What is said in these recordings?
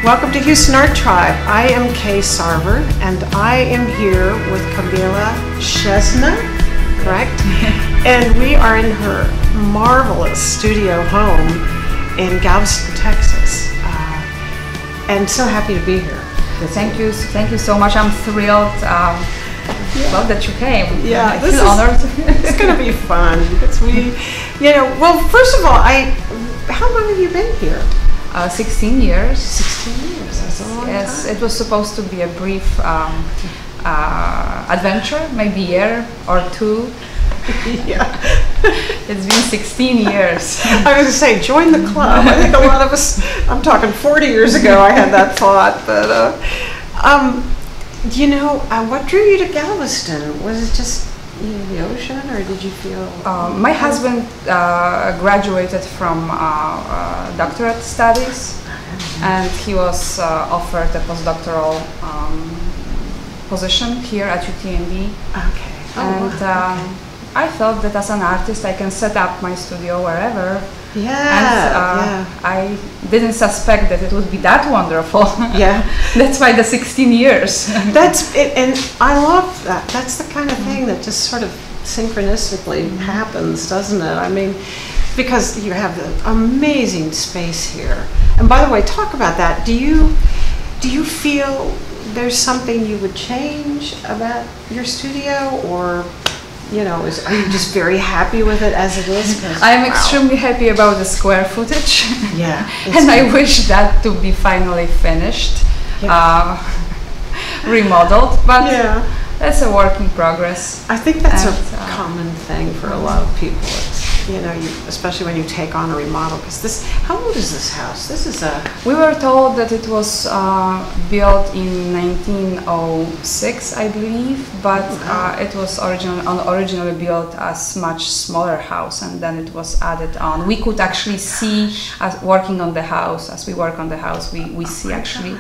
Welcome to Houston Art Tribe. I am Kay Sarver, and I am here with Kamila Szczesna, correct? And we are in her marvelous studio home in Galveston, Texas. And so happy to be here. Thank you so much. I'm thrilled. Love that you came. Yeah, I feel honored. It's going to be fun because well, first of all, how long have you been here? 16 years. 16 years, that's a long time. Yes, it was supposed to be a brief adventure, maybe a year or two. Yeah. It's been 16 years. I was going to say, join the club. I think a lot of us, I'm talking 40 years ago, I had that thought. But, what drew you to Galveston? Was it just the ocean, or did you feel? My husband graduated from doctorate studies, and he was offered a postdoctoral position here at UTMB. Okay. And I felt that as an artist I can set up my studio wherever. Yeah. And I didn't suspect that it would be that wonderful. Yeah. That's why the 16 years. That's it, and I love that. That's the kind of thing that just sort of synchronistically happens, doesn't it? I mean, because you have the amazing space here. And by the way, talk about that. Do you feel there's something you would change about your studio, or are you just very happy with it as it is? I am extremely happy about the square footage. Yeah. And I wish that to be finally finished, remodeled, but that's a work in progress. I think that's a common thing for a lot of people. It's, especially when you take on a remodel, because how old is this house? We were told that it was built in 1906, I believe, but it was originally built as much smaller house, and then it was added on. We could actually see, as working on the house, as we work on the house, we see actually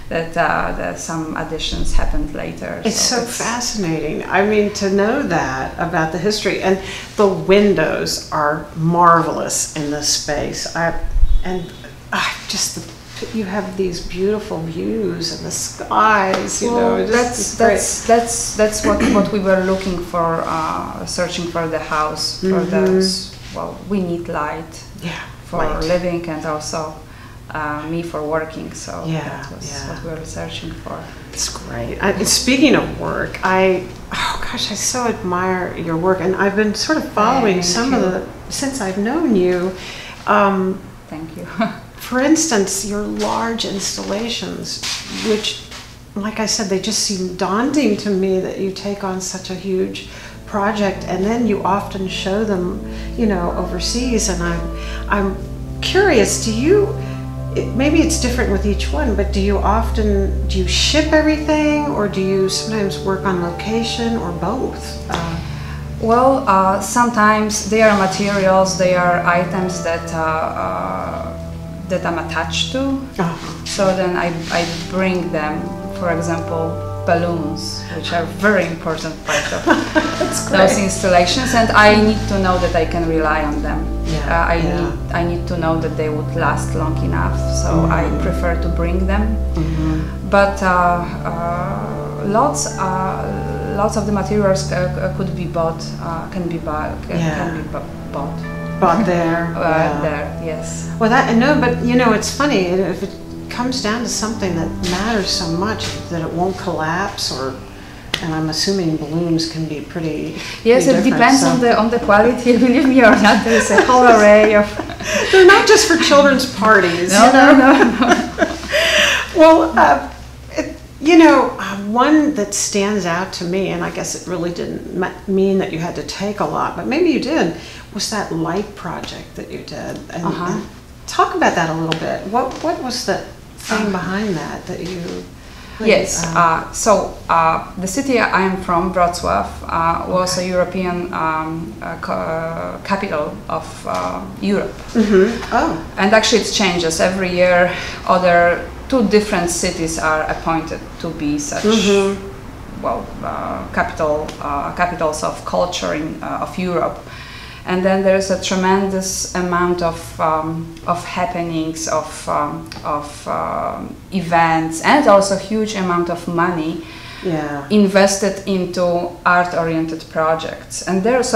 that some additions happened later. It's so fascinating. I mean, to know that about the history, and the windows are marvelous in this space. You have these beautiful views and the skies. That's what we were looking for, searching for the house. For those, we need light for living, and also me for working, so that was what we were searching for. It's great. Speaking of work, I so admire your work, and I've been sort of following since I've known you. Thank you. For instance, your large installations, which, like I said, they just seem daunting to me that you take on such a huge project, and then you often show them, overseas, and I'm curious, maybe it's different with each one, but do you ship everything, or do you sometimes work on location, or both? Sometimes they are materials, they are items that I'm attached to. So then I bring them, for example, balloons, which are very important part of those installations, and I need to know that I can rely on them. I need to know that they would last long enough, so I prefer to bring them. But lots of the materials could be bought, can be bought. Bought there. There, yes. Well, but it's funny, if it comes down to something that matters so much that it won't collapse, and I'm assuming balloons can be pretty. Yes, it depends on the quality. Believe me or not, there is a whole array of. They're not just for children's parties. No. Well, one that stands out to me, and I guess it really didn't mean that you had to take a lot, but maybe you did, was that light project that you did. And talk about that a little bit. What was the thing behind that you? Yes. So the city I am from, Wrocław, was a European capital of Europe. And actually, it changes every year. Two different cities are appointed to be such capitals of culture of Europe. And then there's a tremendous amount of happenings, of events, and also huge amount of money invested into art-oriented projects. And there was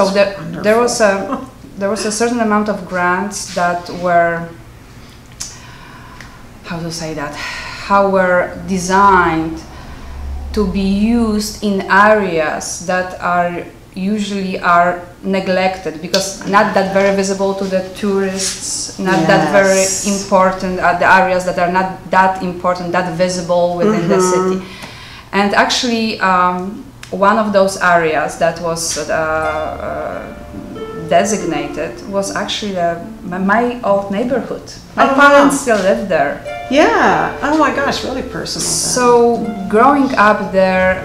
a certain amount of grants that were, how were designed to be used in areas that are usually neglected, because not that very visible to the tourists, not that very important, the areas that are not that important, that visible within the city. And actually one of those areas that was designated was actually my old neighborhood. My parents still live there. Yeah. Oh my gosh, really personal. So growing up there,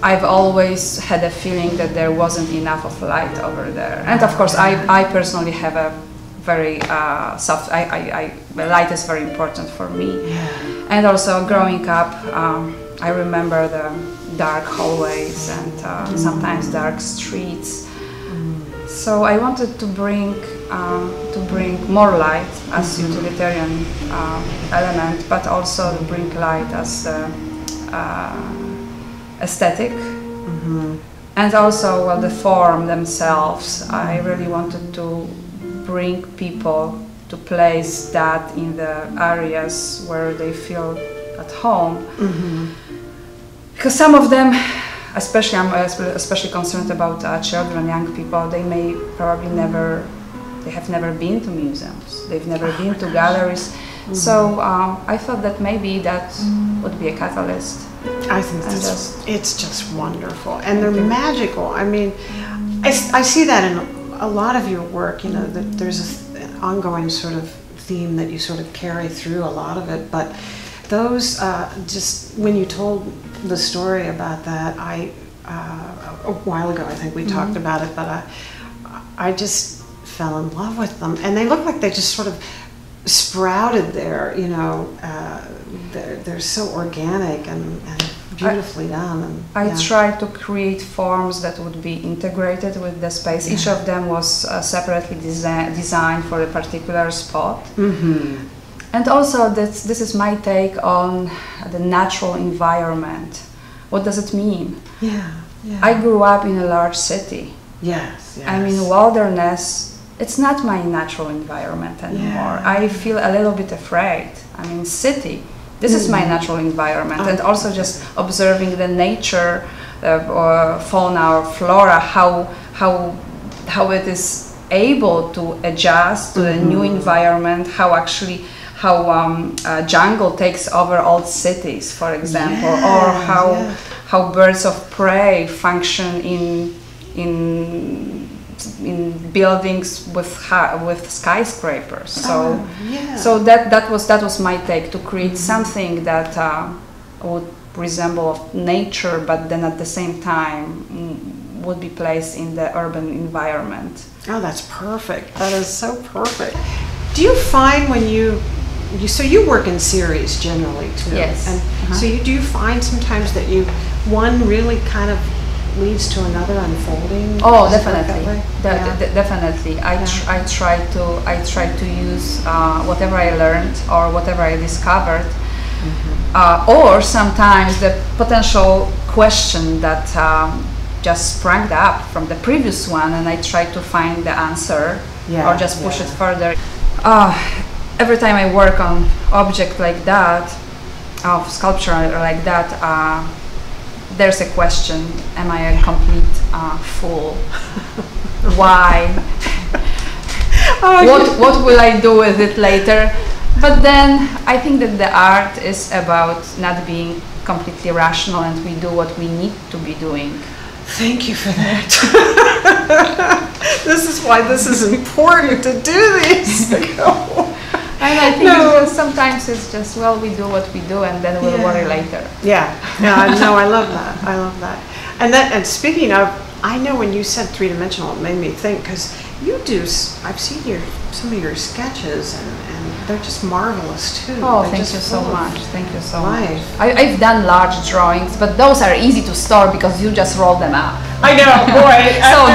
I've always had a feeling that there wasn't enough of light over there. And of course, I personally have a very soft, light is very important for me. Yeah. And also growing up, I remember the dark hallways and sometimes dark streets. So I wanted to bring more light as utilitarian element, but also to bring light as aesthetic, and also the form themselves. I really wanted to bring people to place that in the areas where they feel at home, because some of them, especially I'm especially concerned about children, young people. They may probably they have never been to museums. They've never been to galleries. So I thought that maybe that would be a catalyst. I think it's just wonderful, and they're magical. I mean, I see that in a lot of your work. You know, that there's an ongoing sort of theme that you sort of carry through a lot of it. But those, just when you told the story about that, a while ago I think we talked about it, but I just fell in love with them, and they look like they just sort of sprouted there, you know. They're so organic and beautifully done. And, I tried to create forms that would be integrated with the space. Each of them was separately designed for a particular spot. And also this is my take on the natural environment. What does it mean? I grew up in a large city. Yes. I mean, wilderness, it's not my natural environment anymore. I feel a little bit afraid. I mean, city, this is my natural environment. And also just observing the nature, or fauna or flora, how it is able to adjust to the new environment, how jungle takes over old cities, for example, or how birds of prey function in buildings with skyscrapers. So that was my take, to create something that would resemble nature, but then at the same time would be placed in the urban environment. Oh, that's perfect. That is so perfect. Do you find when you work in series generally too? Yes. And so do you find sometimes that one really kind of leads to another unfolding? Oh, definitely. Definitely. I try to use whatever I learned or whatever I discovered, or sometimes the potential question that just sprang up from the previous one, and I try to find the answer or just push it further. Every time I work on object like that, of sculpture like that, there's a question: am I a complete fool? Why? What will I do with it later? But then I think that the art is about not being completely rational, and we do what we need to be doing. Thank you for that. This is why this is important to do these. And I think sometimes it's just, well, we do what we do, and then we'll worry later. No, I love that. I love that. And speaking of, I know when you said three-dimensional, it made me think, because you do. I've seen some of your sketches, and they're just marvelous too. Oh, They're thank just you so full of much. Thank you so life. much. I've done large drawings, but those are easy to store because you just roll them up. I know, boy. So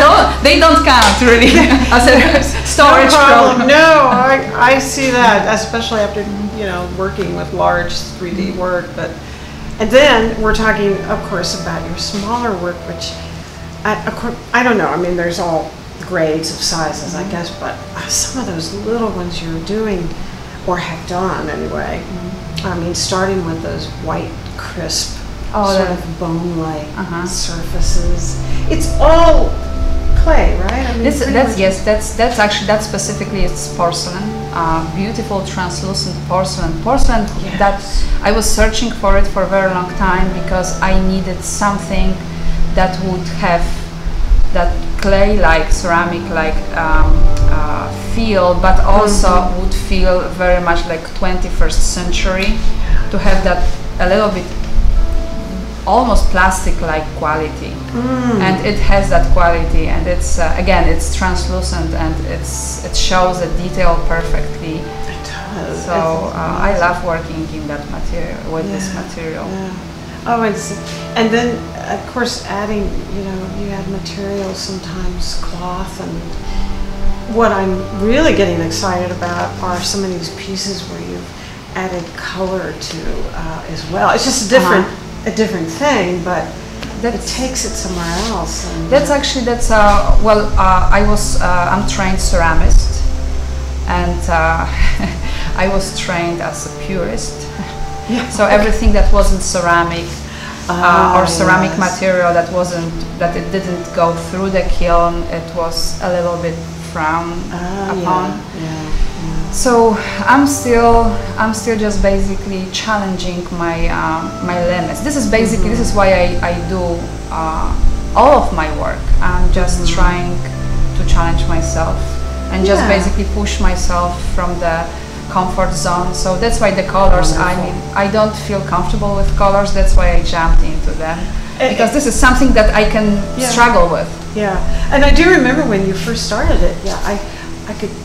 they don't count really as a storage No problem. problem. No, I see that, especially after working with large 3D work. And then we're talking, of course, about your smaller work, which I don't know. I mean, there's all grades of sizes, I guess, but some of those little ones you're doing, or have done anyway. I mean, starting with those white, crisp, sort of bone-like surfaces. It's all clay, right? I mean, that's specifically it's porcelain, beautiful translucent porcelain. Porcelain that I was searching for it for a very long time because I needed something that would have that clay-like, ceramic-like feel, but also would feel very much like 21st century, to have that a little bit almost plastic-like quality, and it has that quality, and it's again, it's translucent, and it shows the detail perfectly. It does. So I love working in that material, with this material. Oh, and then of course adding, you add materials, sometimes cloth, and what I'm really getting excited about are some of these pieces where you've added color to as well. It's just a different thing, but it takes it somewhere else. And I'm trained ceramist, and I was trained as a purist. So everything that wasn't ceramic or ceramic material that it didn't go through the kiln, it was a little bit frowned upon. So I'm still just basically challenging my limits. This is why I do all of my work. I'm just trying to challenge myself and just basically push myself from the comfort zone. So that's why the colors, I don't feel comfortable with colors. That's why I jumped into them, because this is something that I can struggle with. Yeah, and I do remember when you first started it.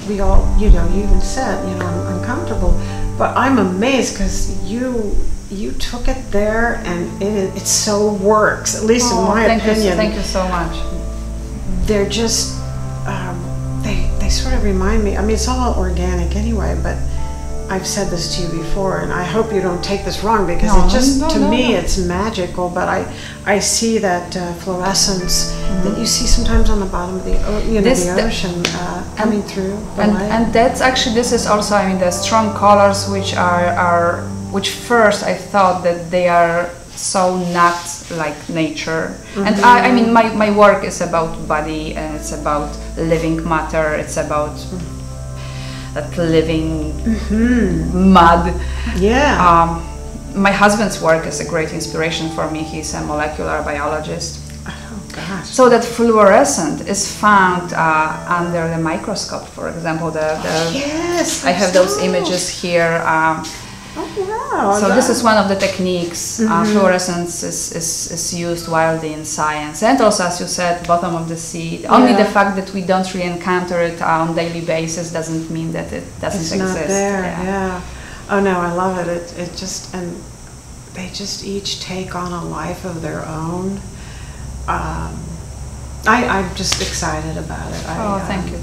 We all, you even said, I'm uncomfortable, but I'm amazed because you took it there and it so works, at least in my opinion. Thank you so much. They're just, they sort of remind me, I mean, it's all organic anyway, but I've said this to you before, and I hope you don't take this wrong, because to me it's magical, but I see that fluorescence that you see sometimes on the bottom of the ocean coming through the light. And that's actually, this is also, I mean, the strong colors which first I thought that they are so not like nature. And I mean, my work is about body, and it's about living matter, it's about that living mud. My husband's work is a great inspiration for me. He's a molecular biologist. Oh gosh. So that fluorescent is found under the microscope, for example. Yes, I have those images here. So this is one of the techniques. Fluorescence is used widely in science, and also, as you said, bottom of the sea. Only the fact that we don't really encounter it on daily basis doesn't mean that it doesn't exist. It's not there. Oh no, I love it. It just, and they just each take on a life of their own. I'm just excited about it. Thank you.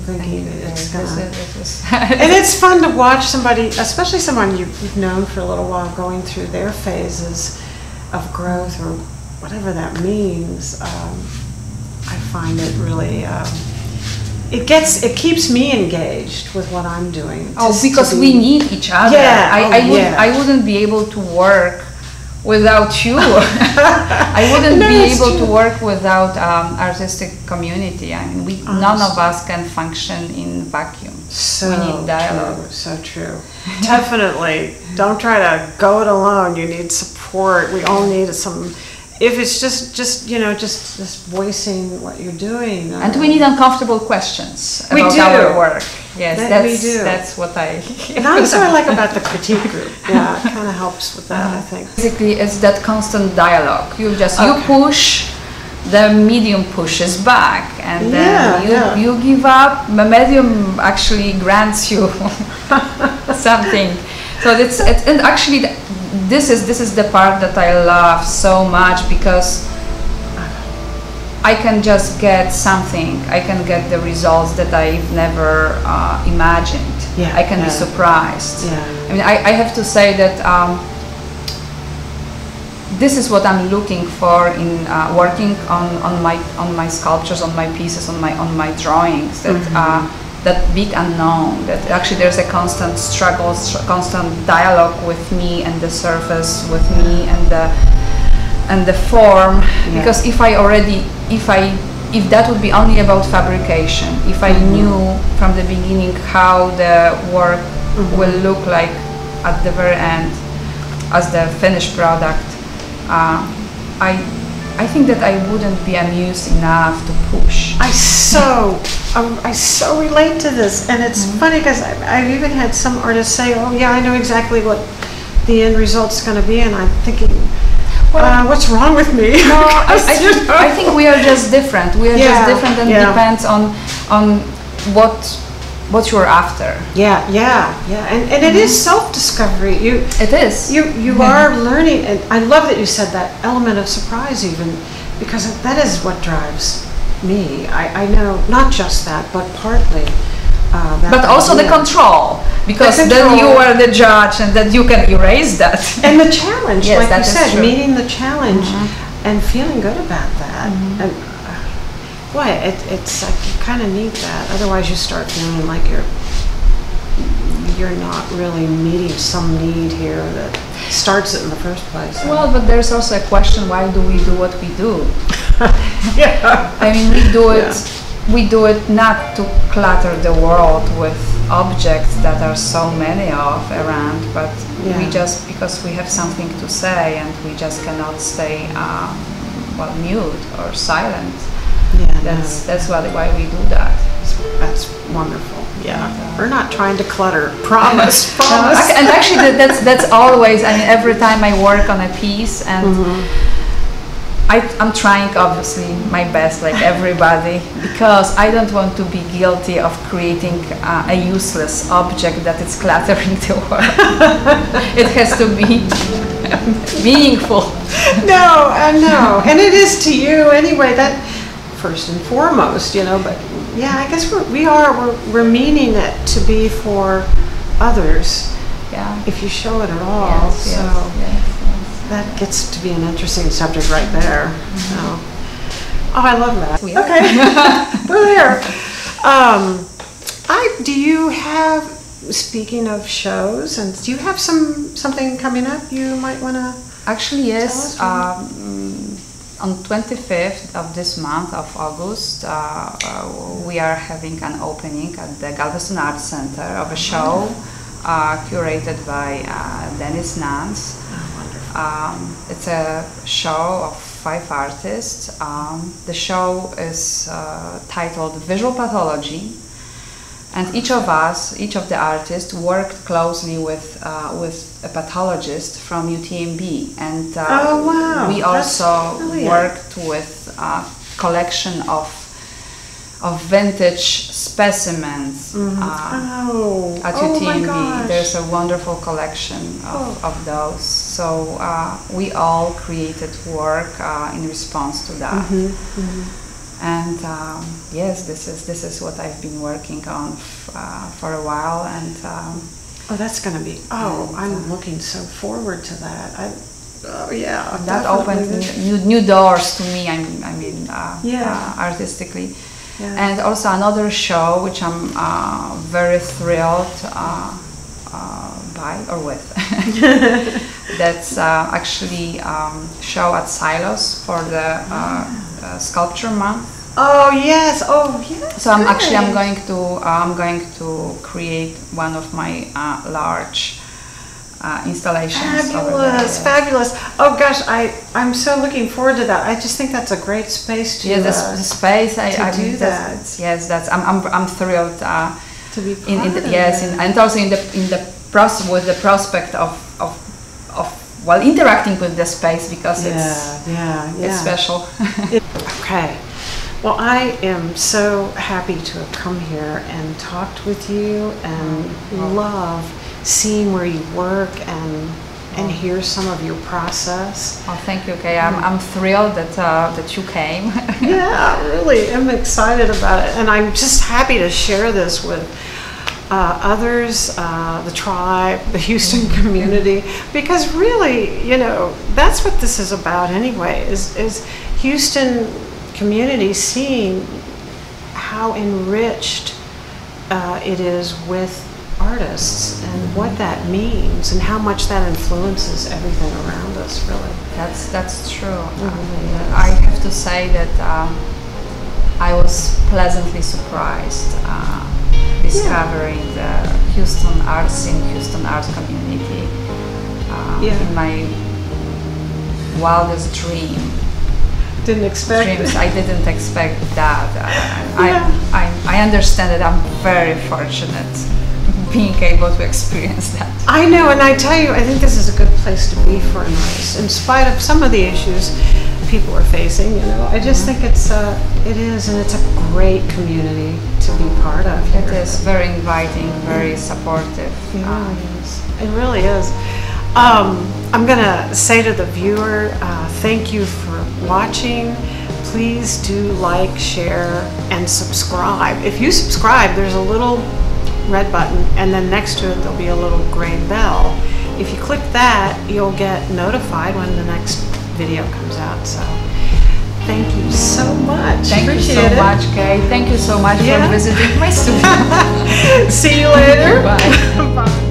And it's fun to watch somebody, especially someone you've known for a little while, going through their phases of growth or whatever that means. I find it really, it keeps me engaged with what I'm doing. Because we need each other. I wouldn't be able to work without you. I wouldn't be able to work without artistic community. I mean, none of us can function in vacuum. We need dialogue. So true. Definitely. Don't try to go it alone. You need support. We all need some. If it's just voicing what you're doing. And we need uncomfortable questions about our work. Yes, we do. That's what I... And that's what I like about the critique group. Yeah, it kind of helps with that, I think. Basically, it's that constant dialogue. You push, the medium pushes back, and then you give up. The medium actually grants you something. So and actually this is the part that I love so much, because I can just get something. I can get the results that I've never imagined. Yeah, I can be surprised. Yeah. I mean, I have to say that this is what I'm looking for in working on my sculptures, on my pieces, on my drawings. That that big unknown. That actually there's a constant struggle, constant dialogue with me and the surface, with me and the form. Yeah. Because if that would be only about fabrication, if I knew from the beginning how the work will look like at the very end as the finished product, I think that I wouldn't be amused enough to push. I so relate to this, and it's funny because I've even had some artists say, "Oh yeah, I know exactly what the end result's going to be," and I'm thinking, what's wrong with me? No, I think we are just different. We are just different, and depends on what you're after. Yeah, and it is self-discovery. It is. You are learning, and I love that you said that element of surprise, even because that is what drives me. I know not just that, but partly. But also the control, because then you are the judge, and that you can erase that. And the challenge, yes, like you said, true. meeting the challenge and feeling good about that. And boy, it's like you kind of need that. Otherwise, you start feeling like you're not really meeting some need here that starts it in the first place. Well, but there's also a question: why do we do what we do? Yeah. I mean, we do it. We do it not to clutter the world with objects that are so many of around, but we just, because we have something to say and we just cannot stay mute or silent. Yeah, that's why we do that. That's wonderful. Yeah, we're not trying to clutter. Promise. Promise. And actually, that's always. I mean, every time I work on a piece, and I'm trying, obviously, my best, like everybody, because I don't want to be guilty of creating a useless object that is cluttering the world. It has to be meaningful. No, and it is to you anyway. That first and foremost, But yeah, I guess we're meaning it to be for others. Yeah. If you show it at all, that gets to be an interesting subject right there. So, I love that. Okay, we're there. Do you have? Speaking of shows, and do you have something coming up you might want to? Actually, yes. On 25th of this month of August, we are having an opening at the Galveston Arts Center of a show curated by Dennis Nance. It's a show of 5 artists. The show is titled Visual Pathology, and each of the artists, worked closely with a pathologist from UTMB, and we also worked with a collection of vintage specimens at UTMB. There's a wonderful collection of those. So we all created work in response to that. And yes, this is what I've been working on for a while, and that's going to be. I'm looking so forward to that. That opened new doors to me. I mean, artistically. Yeah. And also another show which I'm very thrilled by or with. That's actually show at Silos for the Sculpture Month. Oh yes! Oh yes! So I'm going to create one of my large installations. Fabulous! Oh gosh, I'm so looking forward to that. I just think that's a great space to. Yeah, the space. I do that. I'm thrilled to be part of and also in the process with the prospect of interacting with the space, because it's special. Okay. Well, I am so happy to have come here and talked with you, and love seeing where you work and hear some of your process. Oh, thank you, Kay. I'm thrilled that you came. Yeah, really, I'm excited about it, and I'm just happy to share this with others, the tribe, the Houston community, because really, you know, that's what this is about anyway, is Houston community seeing how enriched it is with artists and what that means and how much that influences everything around us, really. That's true. Yes. I have to say that I was pleasantly surprised discovering the Houston art scene, Houston art community in my wildest dream. Didn't expect dreams. it. I didn't expect that. I understand that I'm very fortunate being able to experience that. I know, and I tell you, I think this is a good place to be for an artist, in spite of some of the issues people are facing. You know, I just think it is, and it's a great community to be part of. It is very inviting, very supportive. It really is. I'm gonna say to the viewer, thank you for watching. Please do like, share, and subscribe. If you subscribe, there's a little red button, and then next to it there'll be a little gray bell. If you click that, you'll get notified when the next video comes out. So thank you so much. Thank you so much, Kay. Thank you so much for visiting my studio. See you later. Bye. Bye.